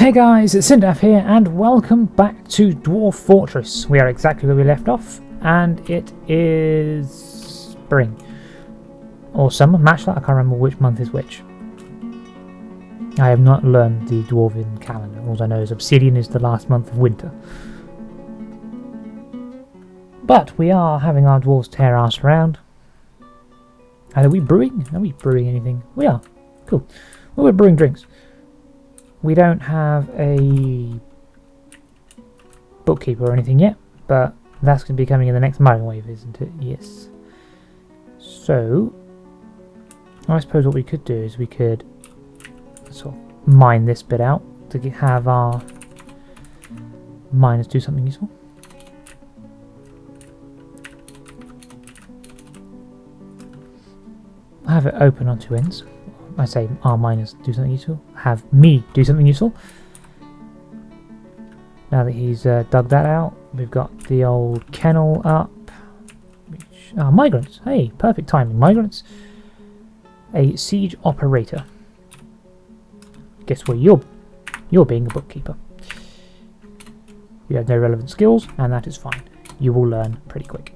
Hey guys, it's Cyndaf here and welcome back to Dwarf Fortress. We are exactly where we left off and it is spring. Or summer, match that, I can't remember which month is which. I have not learned the Dwarven calendar. All I know is Obsidian is the last month of winter. But we are having our dwarves tear us around. And are we brewing? Are we brewing anything? We are. Cool. Well, we're brewing drinks. We don't have a bookkeeper or anything yet, but that's going to be coming in the next mining wave, isn't it? Yes. So, I suppose what we could do is we could sort of mine this bit out to have our miners do something useful. I have it open on two ends. I say our miners do something useful. Have me do something useful. Now that he's dug that out, we've got the old kennel up. Which are migrants. Hey, perfect timing. Migrants. A siege operator. Guess what? You're being a bookkeeper. You have no relevant skills, and that is fine. You will learn pretty quick.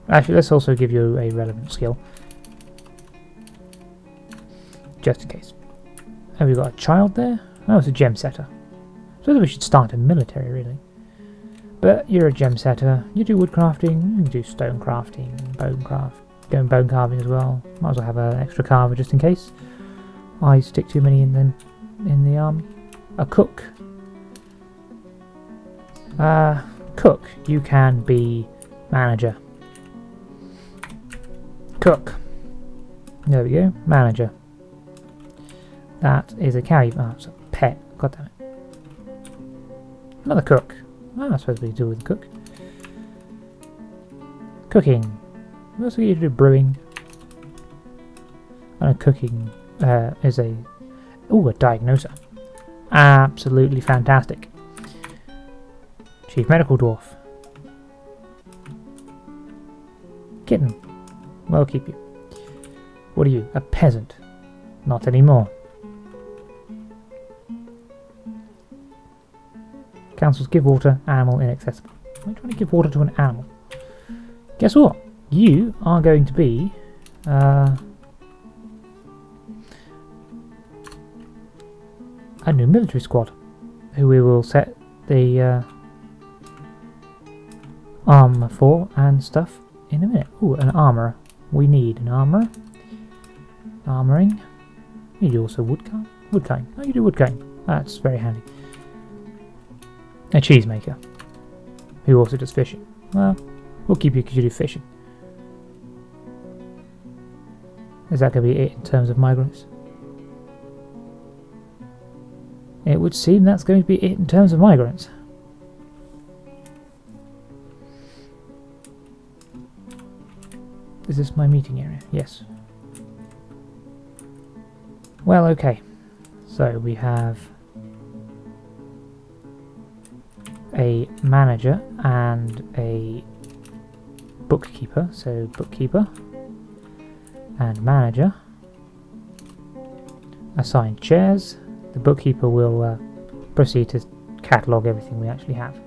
Actually, let's also give you a relevant skill. Just in case. Have we got a child there? Oh, it's a gem setter. So we should start a military, really. But you're a gem setter. You do wood crafting. You can do stone crafting, bone carving as well. Might as well have an extra carver just in case I stick too many in the army. A cook. Cook. You can be manager. Cook. There we go. Manager. That is a cow. Oh, it's a pet. God damn it. Another cook. Oh, I suppose we do with the cook. Cooking. We also get to do brewing. And cooking is a... Ooh, a diagnoser. Absolutely fantastic. Chief Medical Dwarf. Kitten. Well, keep you. What are you? A peasant. Not anymore. Councils give water, animal inaccessible. I'm trying to give water to an animal. Guess what? You are going to be a new military squad, who we will set the armor for and stuff in a minute. Ooh, an armourer. We need an armourer. Armouring. You do also woodcutting. Woodcutting. Oh, you do woodcutting. That's very handy. A cheesemaker, who also does fishing. Well, we'll keep you because you do fishing. Is that going to be it in terms of migrants? It would seem that's going to be it in terms of migrants. Is this my meeting area? Yes. Well, okay. So we have a manager and a bookkeeper. So bookkeeper and manager. Assign chairs. The bookkeeper will proceed to catalogue everything we actually have.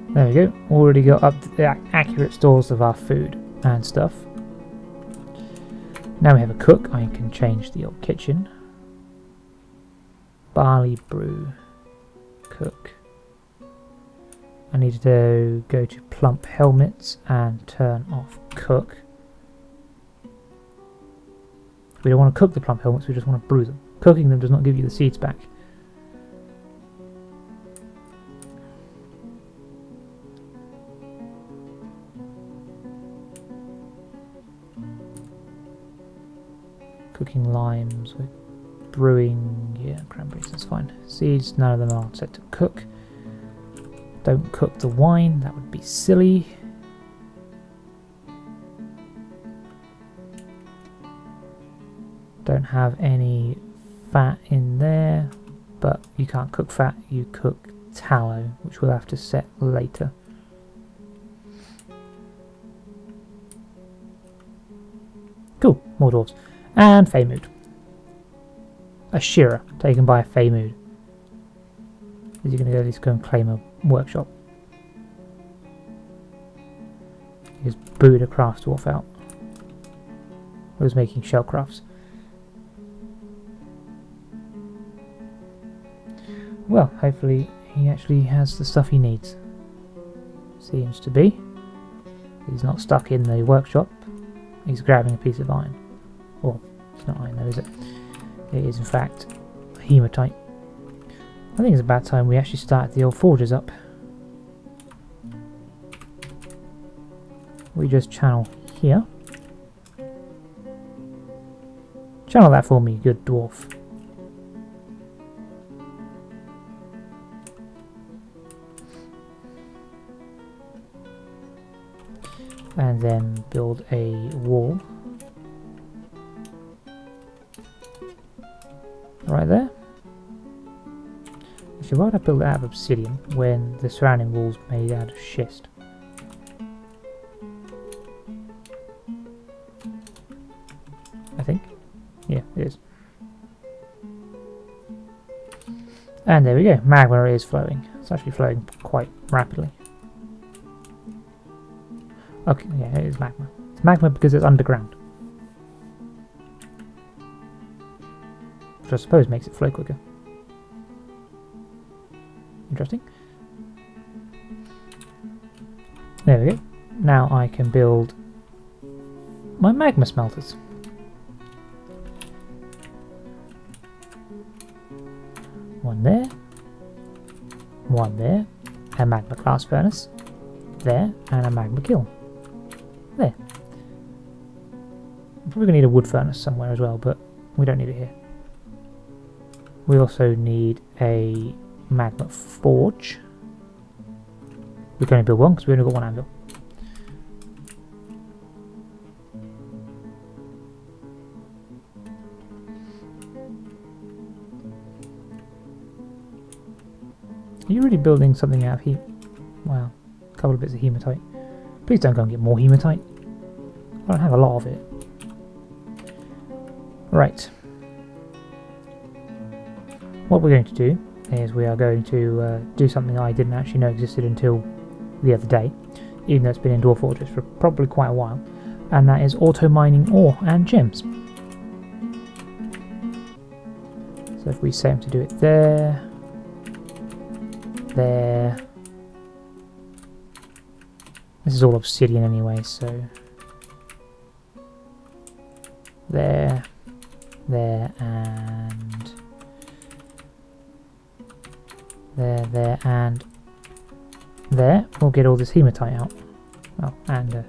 There we go. Already got up to the accurate stores of our food and stuff. Now we have a cook. I can change the old kitchen. Barley brew. Cook. I need to go to plump helmets and turn off cook. We don't want to cook the plump helmets, we just want to brew them. Cooking them does not give you the seeds back. Cooking limes, we're brewing, yeah, cranberries, that's fine. Seeds, none of them are set to cook. Don't cook the wine, that would be silly. Don't have any fat in there, but you can't cook fat, you cook tallow, which we'll have to set later. Cool, more dwarves. And Fey mood. A Shira taken by a Fey Mood. Is he going to go at least go and claim a workshop? He just booted a craft dwarf out. Who was making shell crafts. Well, hopefully he actually has the stuff he needs. Seems to be. He's not stuck in the workshop. He's grabbing a piece of iron. Well, it's not iron though, is it? It is in fact hematite. I think it's about time we actually start the old forges up. We just channel here. Channel that for me, good dwarf. And then build a wall. Right there. Actually, why would I build it out of obsidian when the surrounding wall's made out of schist? I think. Yeah, it is. And there we go. Magma is flowing. It's actually flowing quite rapidly. Okay, yeah, it is magma. It's magma because it's underground. Which I suppose makes it flow quicker. Interesting. There we go. Now I can build my magma smelters. One there. One there. A magma glass furnace. There. And a magma kiln. There. I'm probably going to need a wood furnace somewhere as well, but we don't need it here. We also need a magma forge. We can only build one because we only got one anvil. Are you really building something out of heat? Wow, a couple of bits of hematite. Please don't go and get more hematite. I don't have a lot of it. Right. What we're going to do is we are going to do something I didn't actually know existed until the other day, even though it's been in Dwarf Fortress for probably quite a while, and that is auto-mining ore and gems. So if we set him to do it there, there. This is all obsidian anyway, so there, there, and there, and there. We'll get all this hematite out. Oh, and here.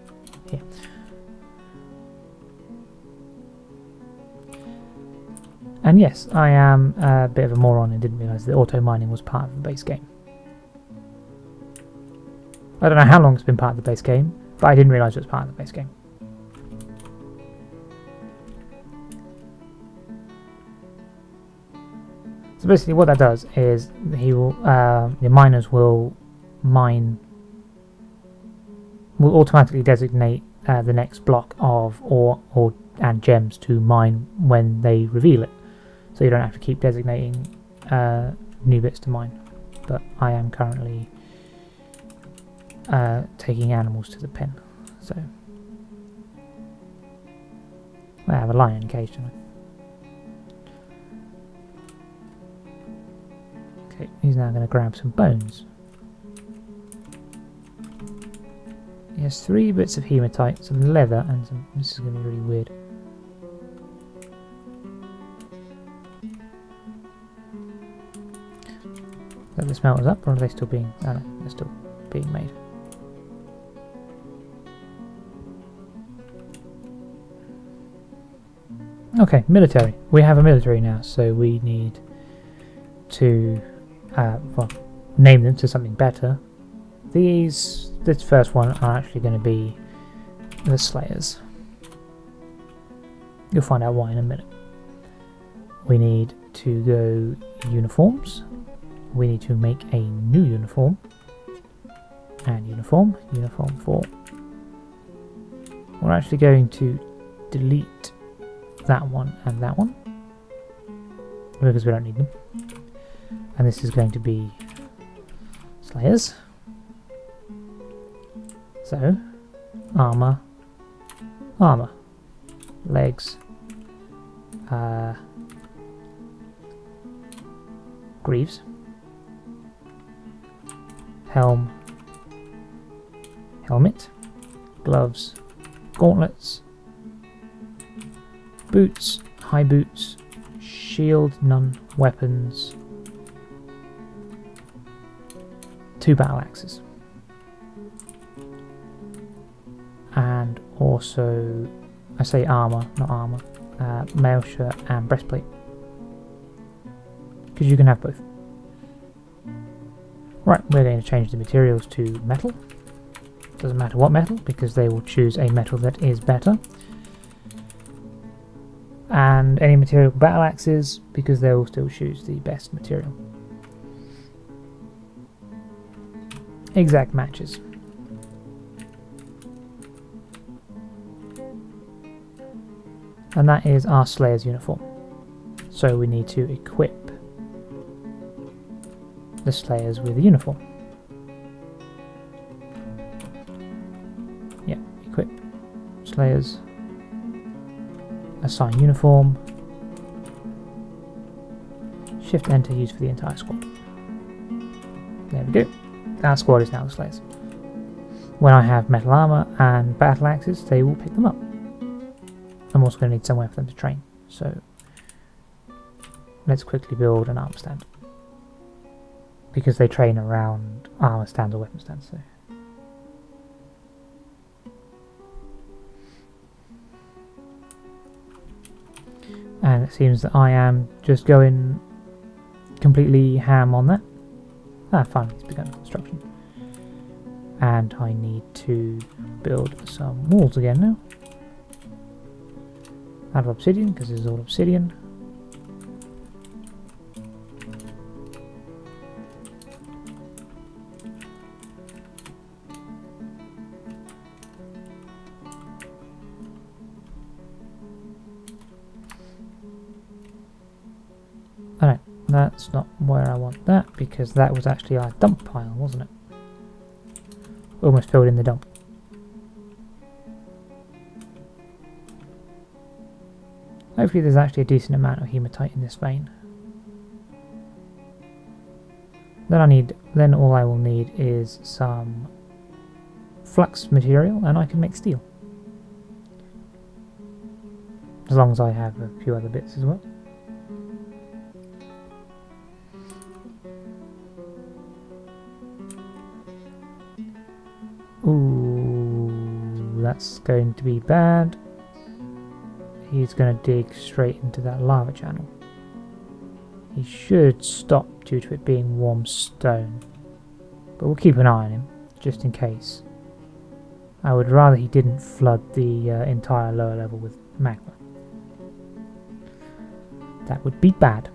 And yes, I am a bit of a moron and didn't realise that auto mining was part of the base game. I don't know how long it's been part of the base game, but I didn't realise it was part of the base game. So basically what that does is he will, the miners will automatically designate the next block of ore and gems to mine when they reveal it. So you don't have to keep designating new bits to mine. But I am currently taking animals to the pen, so I have a lion cage, don't I? Okay, he's now going to grab some bones. He has 3 bits of hematite, some leather, and some. This is going to be really weird. Are the smelters up, or are they still being? Oh no, they're still being made. Okay, military. We have a military now, so we need to well, name them to something better. This first one are actually going to be the Slayers. You'll find out why in a minute. We need to go uniforms. We need to make a new uniform. And uniform 4. We're actually going to delete that one and that one. because we don't need them. And this is going to be slayers. So, armor, armor, legs, greaves, helm, helmet, gloves, gauntlets, boots, high boots, shield, none, weapons, 2 battle axes, and also, I say armor, not armor, mail shirt and breastplate, because you can have both. Right, we're going to change the materials to metal. Doesn't matter what metal, because they will choose a metal that is better. And any material battle axes, because they will still choose the best material. Exact matches. And that is our Slayer's uniform. So we need to equip the Slayers with a uniform. Yeah, equip Slayers, assign uniform, Shift Enter, use for the entire squad. There we go. Our squad is now the Slayers. When I have metal armor and battle axes, they will pick them up. I'm also going to need somewhere for them to train, so let's quickly build an armor stand, because they train around armor stands or weapon stands. So. And it seems that I am just going completely ham on that. Finally it's begun construction. And I need to build some walls again now. Out of obsidian, because this is all obsidian. Alright, that's not where I want that, because that was actually our dump pile, wasn't it? Almost filled in the dump. Hopefully there's actually a decent amount of hematite in this vein. Then all I will need is some flux material, and I can make steel. As long as I have a few other bits as well. Ooh, that's going to be bad. He's going to dig straight into that lava channel. He should stop due to it being warm stone. But we'll keep an eye on him, just in case. I would rather he didn't flood the entire lower level with magma. That would be bad.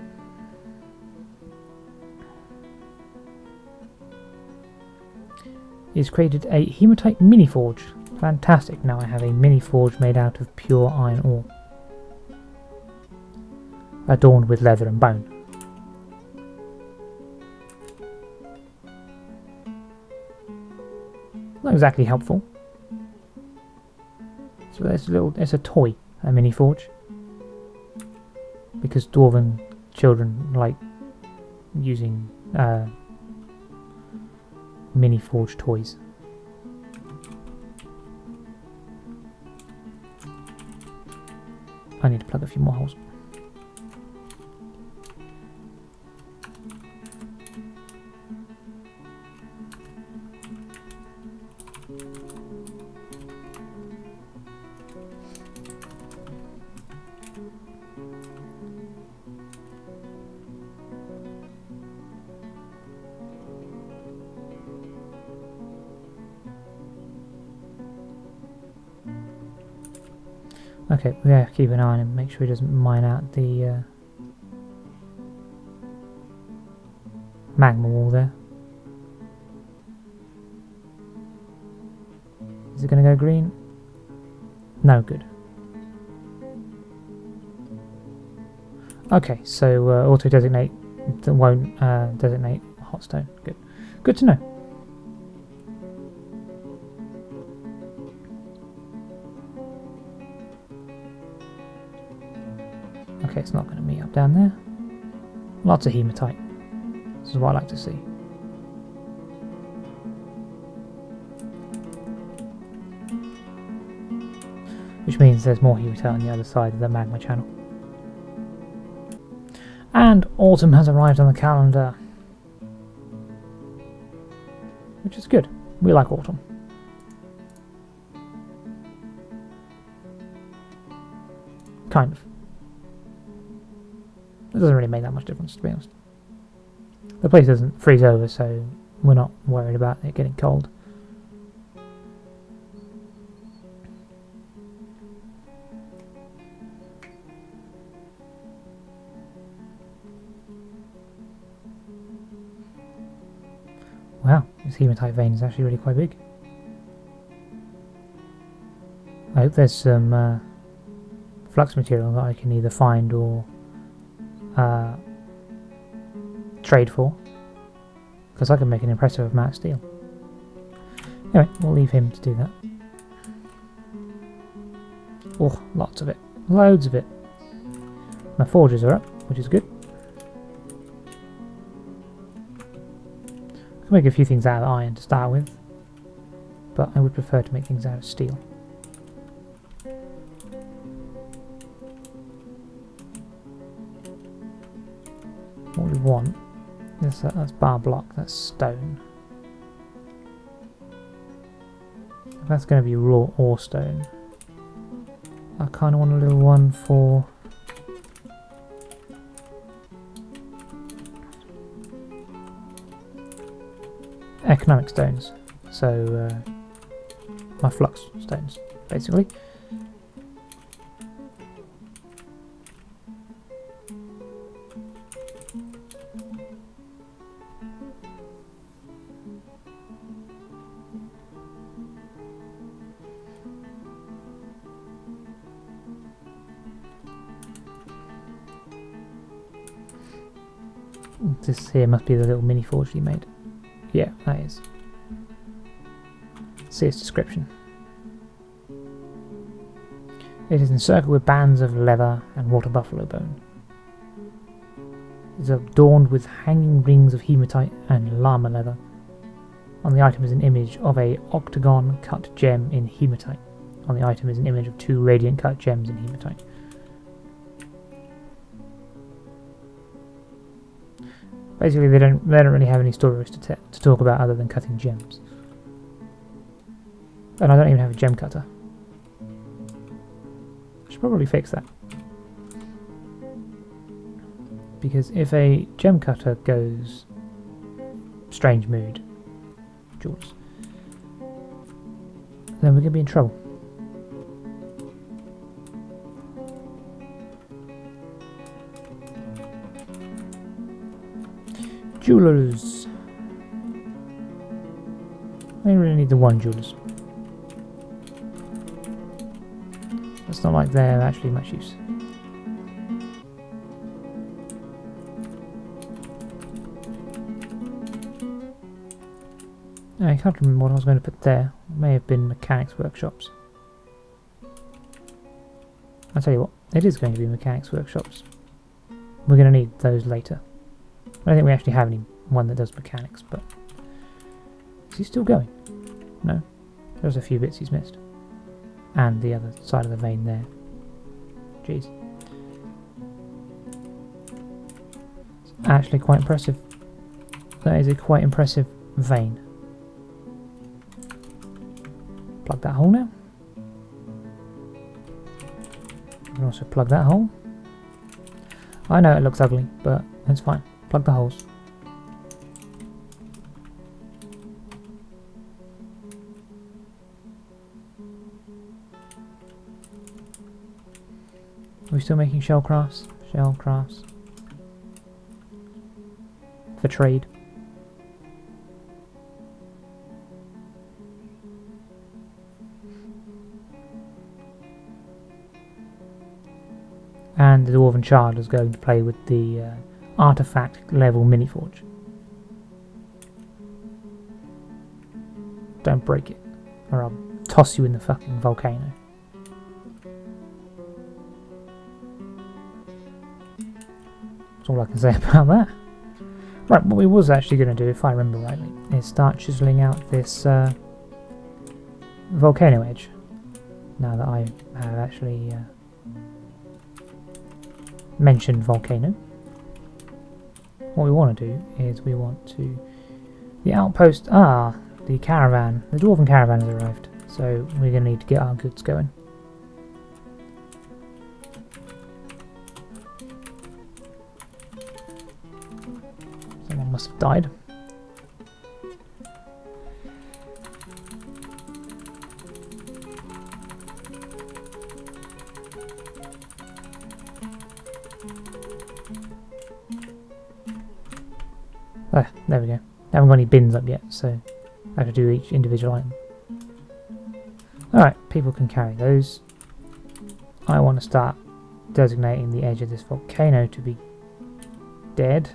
He's created a hematite mini forge. Fantastic, now I have a mini forge made out of pure iron ore. Adorned with leather and bone. Not exactly helpful. So there's a toy, a mini forge. Because dwarven children like using mini forge toys. I need to plug a few more holes. Okay, we have to keep an eye on him, make sure he doesn't mine out the magma wall there. Is it going to go green? No, good. Okay, so auto designate won't designate hot stone. Good. Good to know. Okay, it's not going to meet up down there. Lots of hematite. This is what I like to see. Which means there's more hematite on the other side of the magma channel. And autumn has arrived on the calendar. Which is good. We like autumn. Kind of. It doesn't really make that much difference, to be honest. The place doesn't freeze over, so we're not worried about it getting cold. Wow, this hematite vein is actually really quite big. I hope there's some flux material that I can either find or trade for, because I can make an impressive amount of steel. Anyway, we'll leave him to do that. Oh, lots of it. Loads of it. My forges are up, which is good. I can make a few things out of iron to start with, but I would prefer to make things out of steel. What we want is that's bar block, that's stone. If that's going to be raw ore stone, I kind of want a little one for economic stones, so my flux stones, basically. This here must be the little mini forge he made. Yeah, that is. See its description. It is encircled with bands of leather and water buffalo bone. It is adorned with hanging rings of hematite and llama leather. On the item is an image of a octagon cut gem in hematite. On the item is an image of 2 radiant cut gems in hematite. Basically, they don't really have any stories to talk about other than cutting gems. And I don't even have a gem cutter. I should probably fix that. Because if a gem cutter goes strange mood, Jules, then we're going to be in trouble. Jewelers. I really need the one jewelers. It's not like they're actually much use. I can't remember what I was going to put there. It may have been mechanics workshops. I'll tell you what, it is going to be mechanics workshops. We're going to need those later. I don't think we actually have any one that does mechanics, but is he still going? No, there's a few bits he's missed, and the other side of the vein there. Jeez, it's actually quite impressive. That is a quite impressive vein. Plug that hole now. We can also plug that hole. I know it looks ugly, but it's fine. Plug the holes. Are we still making shell crafts? Shell crafts. For trade. And the Dwarven Child is going to play with the artifact level mini forge. Don't break it, or I'll toss you in the fucking volcano. That's all I can say about that. Right, what we was actually going to do, if I remember rightly, is start chiseling out this volcano edge. Now that I have actually mentioned volcano. What we want to do is we want to... The outpost... the caravan. The Dwarven caravan has arrived. So we're going to need to get our goods going. Someone must have died. Ah, there we go. I haven't got any bins up yet, so I have to do each individual item. Alright, people can carry those. I want to start designating the edge of this volcano to be dead.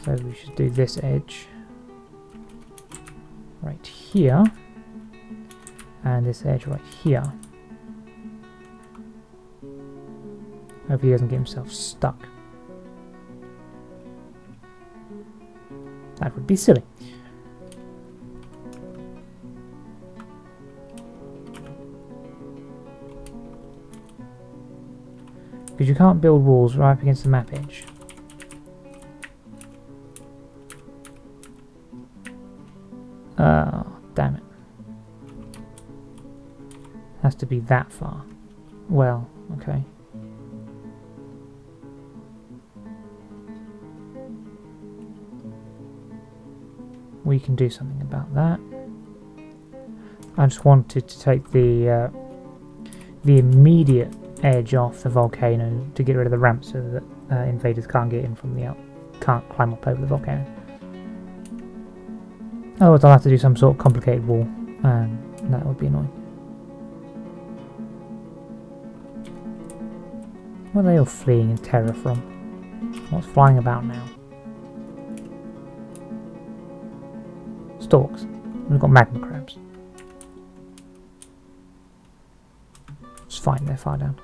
So we should do this edge right here, and this edge right here. Hope he doesn't get himself stuck. That would be silly. Because you can't build walls right up against the map edge. Oh, damn it. Has to be that far. Well, okay. We can do something about that. I just wanted to take the immediate edge off the volcano to get rid of the ramp so that invaders can't get in from the can't climb up over the volcano. Otherwise I'll have to do some sort of complicated wall, and that would be annoying. Where are they all fleeing in terror from? What's flying about now? Storks. We've got magma crabs. It's fine, they're far down.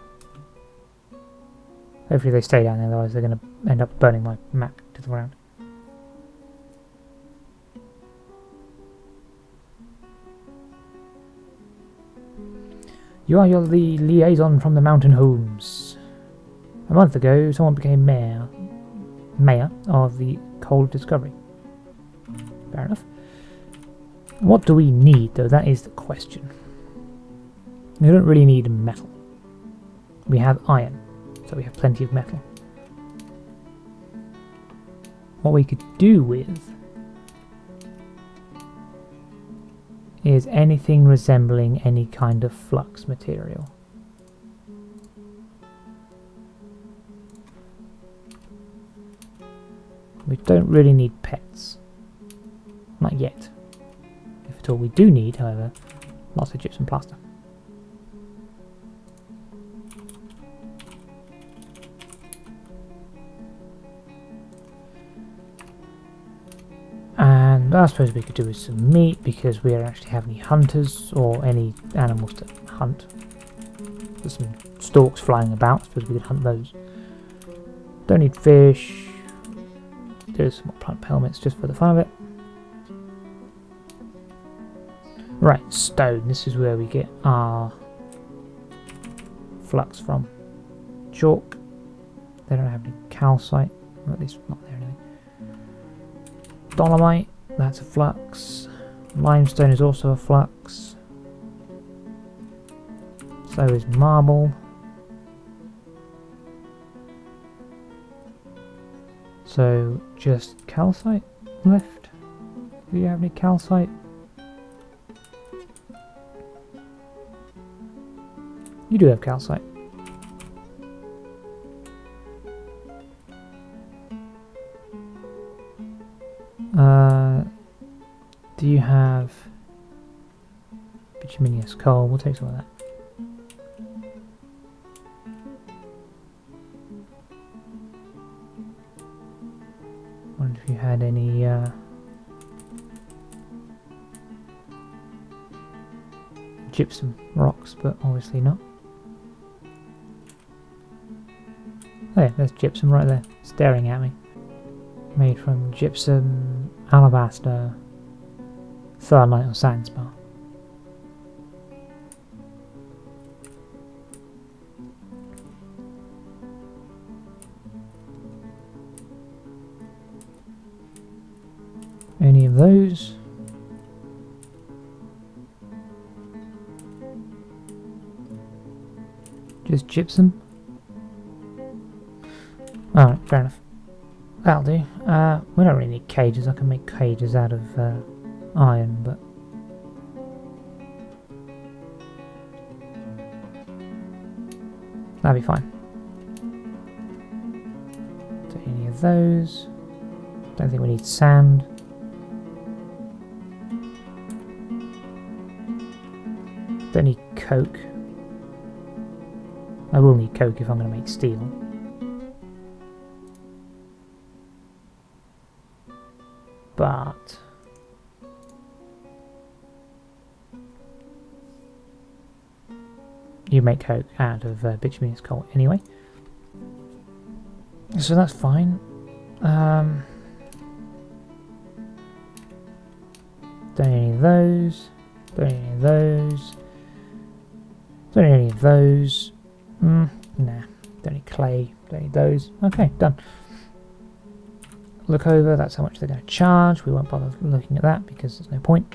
Hopefully they stay down there, otherwise they're going to end up burning my map to the ground. You are the liaison from the mountain homes. A month ago, someone became mayor of the Cold Discovery. Fair enough. What do we need, though? That is the question. We don't really need metal. We have iron, so we have plenty of metal. What we could do with is anything resembling any kind of flux material. We don't really need pets. Not yet. If at all we do need, however, lots of gypsum plaster. And I suppose we could do with some meat, because we don't actually have any hunters or any animals to hunt. There's some storks flying about, I suppose we could hunt those. Don't need fish. Do some more plant helmets just for the fun of it. Right, stone. This is where we get our flux from. Chalk. They don't have any calcite, or at least not there anyway. Dolomite, that's a flux. Limestone is also a flux. So is marble. So just calcite left. Do you have any calcite? You do have calcite. Do you have bituminous coal? We'll take some of that. gypsum rocks, but obviously not. Oh yeah, there's gypsum right there, staring at me. Made from gypsum, alabaster, thornite or sandspar. Any of those? Just gypsum? Alright, fair enough. That'll do. We don't really need cages. I can make cages out of iron, but... that'll be fine. Don't need any of those. Don't think we need sand. Don't need coke. I will need coke if I'm going to make steel. But you make coke out of bituminous coal anyway, so that's fine. Don't need any of those. Don't need any of those. Don't need any of those. Nah. Don't need clay. Don't need those. Okay, done. Look over, that's how much they're going to charge. We won't bother looking at that because there's no point.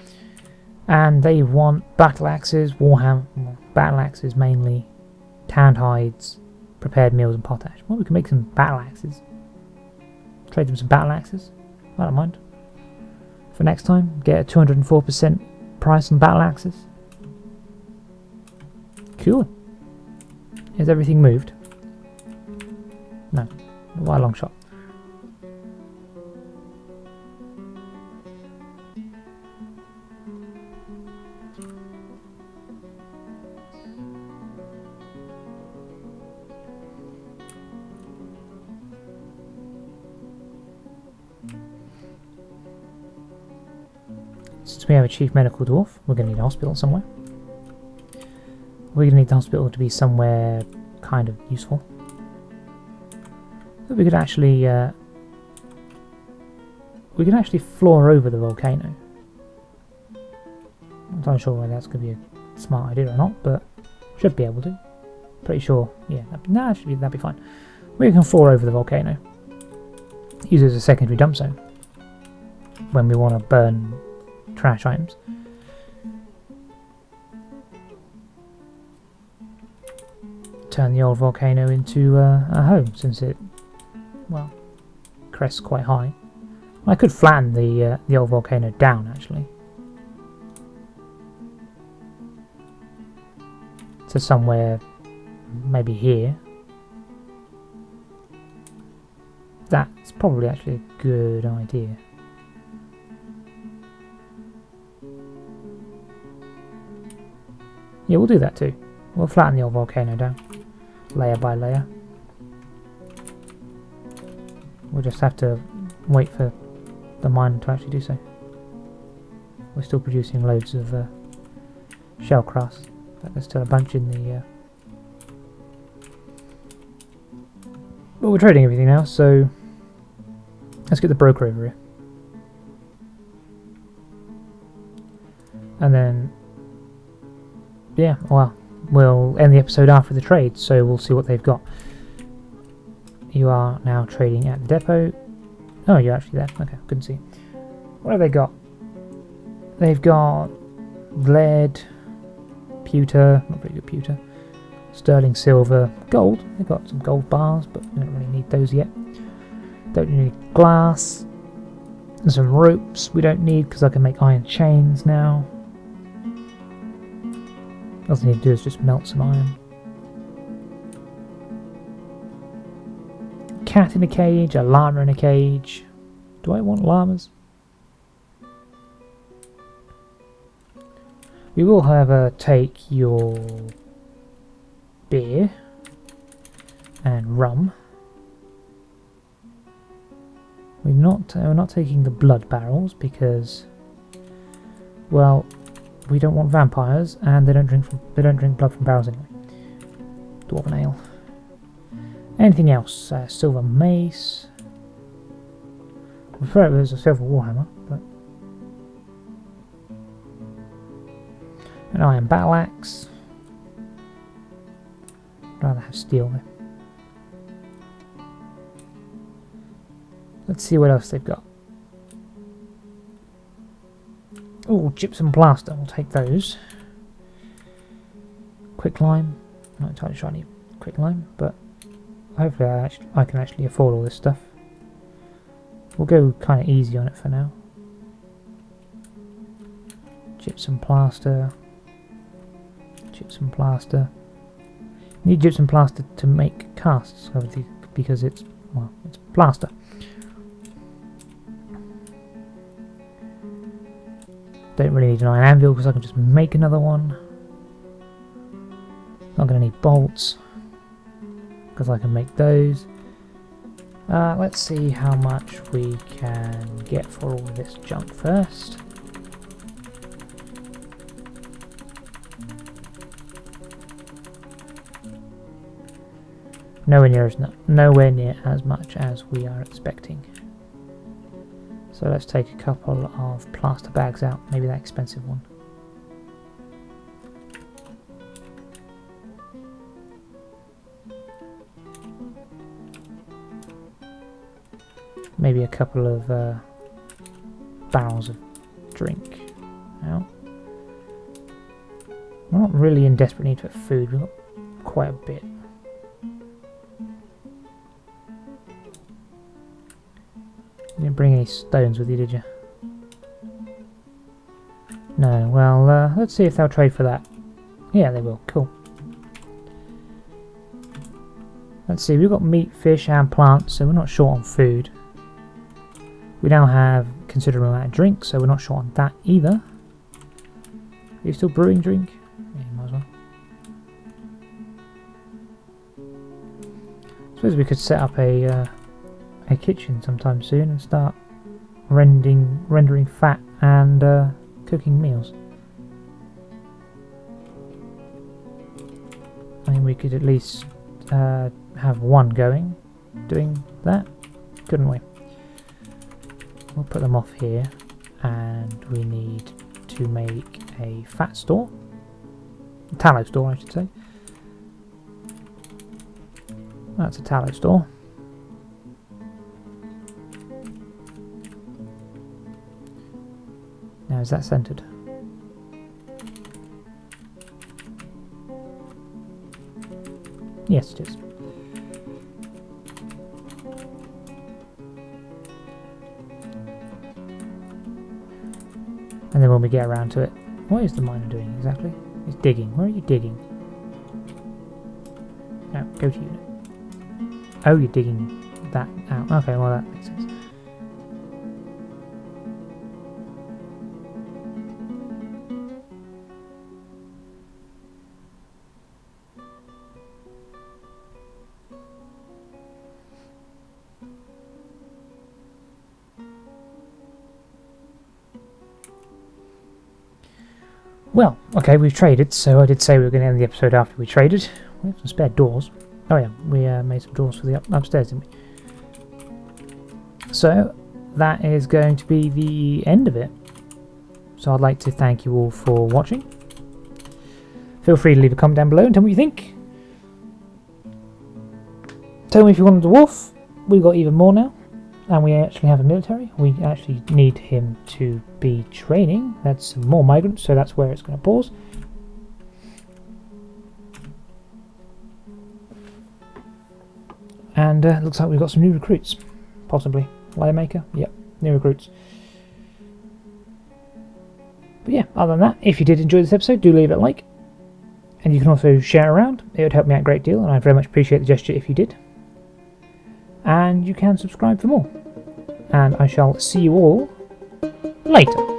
And they want battle axes, warhammer, well, battle axes mainly, tanned hides, prepared meals and potash. Well, we can make some battle axes. Trade them some battle axes. I don't mind. For next time, get a 204% price on battle axes. Cool. Is everything moved? No. By a long shot. Since we have a chief medical dwarf, we're going to need a hospital somewhere. We're going to need the hospital to be somewhere kind of useful. But we could actually floor over the volcano. I'm not sure whether that's going to be a smart idea or not, but should be able to. Pretty sure, yeah. That'd be fine. We can floor over the volcano. Use it as a secondary dump zone when we want to burn trash items. Turn the old volcano into a home, since it, well, crests quite high. I could flatten the old volcano down actually to somewhere, maybe here. That's probably actually a good idea. Yeah, we'll do that too. We'll flatten the old volcano down, layer by layer. We'll just have to wait for the mine to actually do so. We're still producing loads of shell crust, but there's still a bunch in the... But we're trading everything now, so let's get the broker over here. And then, yeah, well, we'll end the episode after the trade, so we'll see what they've got. You are now trading at the depot. Oh, you're actually there. Okay, couldn't see. What have they got? They've got lead, pewter, not very good pewter, sterling silver, gold. They've got some gold bars, but we don't really need those yet. Don't need glass. And some ropes we don't need because I can make iron chains now. All I need to do is just melt some iron. Cat in a cage, a llama in a cage. Do I want llamas? We will, however, take your beer and rum. We're not taking the blood barrels because, well, we don't want vampires, and they don't drink blood from barrels anyway. Dwarven ale. Anything else? Silver mace. I prefer it was a silver warhammer, but an iron battle axe. I'd rather have steel though. Let's see what else they've got. Oh, gypsum plaster. We'll take those. Quicklime. Not entirely sure I need quicklime, but hopefully I can actually afford all this stuff. We'll go kind of easy on it for now. Gypsum plaster. Gypsum plaster. Need gypsum plaster to make casts, obviously, because it's, well, it's plaster. Don't really need an iron anvil because I can just make another one. Not going to need bolts because I can make those. Let's see how much we can get for all of this junk first. Nowhere near as much as we are expecting. So let's take a couple of plaster bags out, maybe that expensive one. Maybe a couple of barrels of drink out. We're not really in desperate need for food, we've got quite a bit. You didn't bring any stones with you, did you? No, well, let's see if they'll trade for that. Yeah, they will. Cool. Let's see, we've got meat, fish and plants, so we're not short on food. We now have a considerable amount of drink, so we're not short on that either. Are you still brewing drink? Yeah, you might as well. I suppose we could set up a kitchen sometime soon and start rendering fat and cooking meals. I think we could at least have one going doing that, couldn't we? We'll put them off here, and we need to make a fat store, a tallow store I should say. That's a tallow store. Now is that centered? Yes, it is. And then when we get around to it, what is the miner doing exactly? It's digging. Where are you digging? No, go to unit. Oh, you're digging that out. Okay, well that makes sense. Well, okay, we've traded, so I did say we were going to end the episode after we traded. We have some spare doors. Oh yeah, we made some doors for the upstairs, didn't we? So, that is going to be the end of it. So I'd like to thank you all for watching. Feel free to leave a comment down below and tell me what you think. Tell me if you want a dwarf. We've got even more now. And we actually have a military. We actually need him to be training. That's some more migrants, so that's where it's going to pause. And looks like we've got some new recruits. Possibly. Layer maker? Yep, new recruits. But yeah, other than that, if you did enjoy this episode, do leave it a like. And you can also share around. It would help me out a great deal, and I very much appreciate the gesture if you did. And you can subscribe for more. And I shall see you all later.